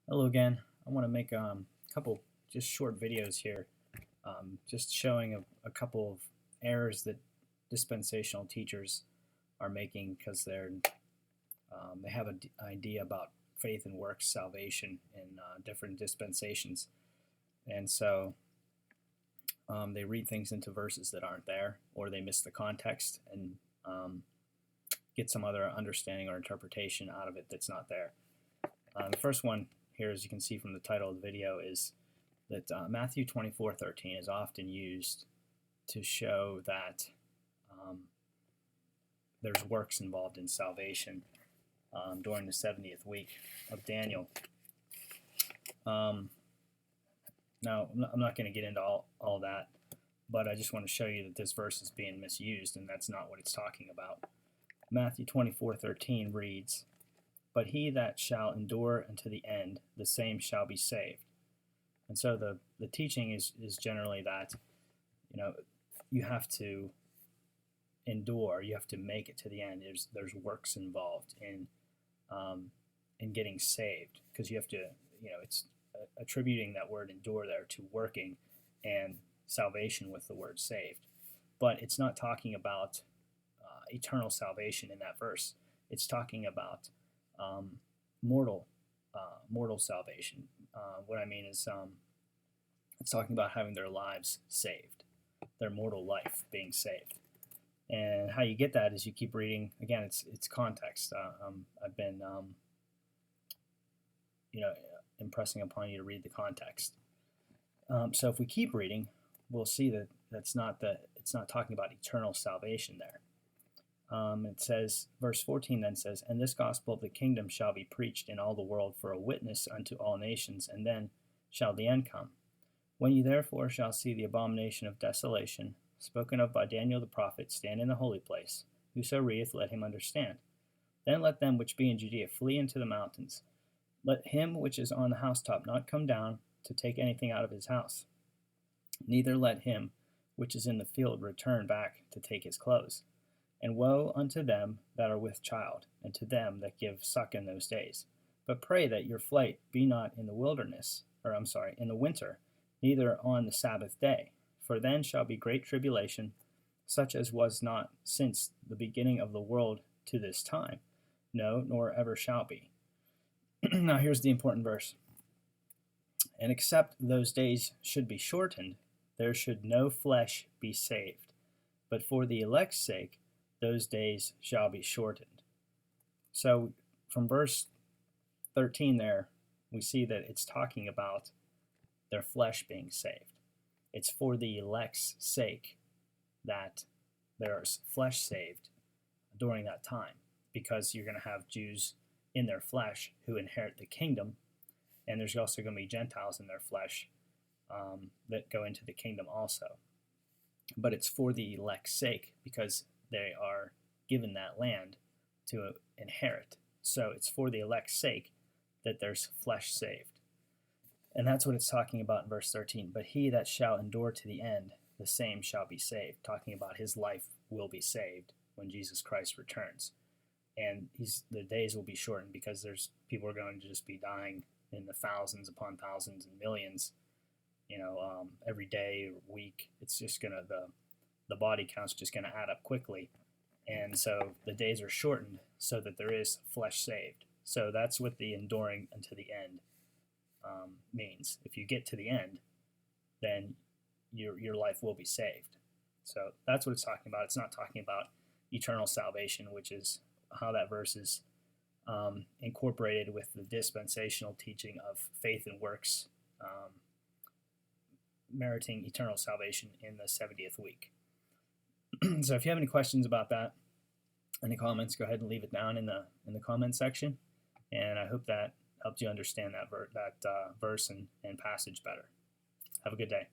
Hello again. I want to make a couple just short videos here, just showing a couple of errors that dispensational teachers are making because they have an idea about faith and works salvation in different dispensations, and so they read things into verses that aren't there, or they miss the context and get some other understanding or interpretation out of it that's not there. The first one here, as you can see from the title of the video, is that Matthew 24:13 is often used to show that there's works involved in salvation during the 70th week of Daniel. Now, I'm not going to get into all that, but I just want to show you that this verse is being misused, and that's not what it's talking about. Matthew 24:13 reads, "But he that shall endure unto the end, the same shall be saved." And so the teaching is generally that, you have to endure, you have to make it to the end. There's works involved in getting saved, because you have to, it's attributing that word endure there to working and salvation with the word saved. But it's not talking about eternal salvation in that verse. It's talking about mortal salvation. What I mean is it's talking about having their lives saved, their mortal life being saved. And how you get that is you keep reading. Again, it's context. I've been impressing upon you to read the context. So if we keep reading, we'll see that it's not talking about eternal salvation there. It says, verse 14 then says, "And this gospel of the kingdom shall be preached in all the world for a witness unto all nations, and then shall the end come. When ye therefore shall see the abomination of desolation, spoken of by Daniel the prophet, stand in the holy place, whoso readeth, let him understand. Then let them which be in Judea flee into the mountains. Let him which is on the housetop not come down to take anything out of his house. Neither let him which is in the field return back to take his clothes. And woe unto them that are with child, and to them that give suck in those days. But pray that your flight be not in the in the winter, neither on the Sabbath day. For then shall be great tribulation, such as was not since the beginning of the world to this time, no, nor ever shall be." Now here's the important verse. "And except those days should be shortened, there should no flesh be saved. But for the elect's sake, those days shall be shortened." So from verse 13 there, we see that it's talking about their flesh being saved. It's for the elect's sake that there's flesh saved during that time, because you're going to have Jews in their flesh who inherit the kingdom, and there's also going to be Gentiles in their flesh that go into the kingdom also. But it's for the elect's sake, because they are given that land to inherit. So it's for the elect's sake that there's flesh saved. And that's what it's talking about in verse 13. "But he that shall endure to the end, the same shall be saved," talking about his life will be saved when Jesus Christ returns. And the days will be shortened, because people are going to just be dying in the thousands upon thousands and millions, every day or week. It's just going to, the body count's just going to add up quickly. And so the days are shortened so that there is flesh saved. So that's what the enduring unto the end means. If you get to the end, then your life will be saved. So that's what it's talking about. It's not talking about eternal salvation, which is how that verse is incorporated with the dispensational teaching of faith and works meriting eternal salvation in the 70th week. So if you have any questions about that, any comments, go ahead and leave it down in the comment section. And I hope that helped you understand that verse and passage better. Have a good day.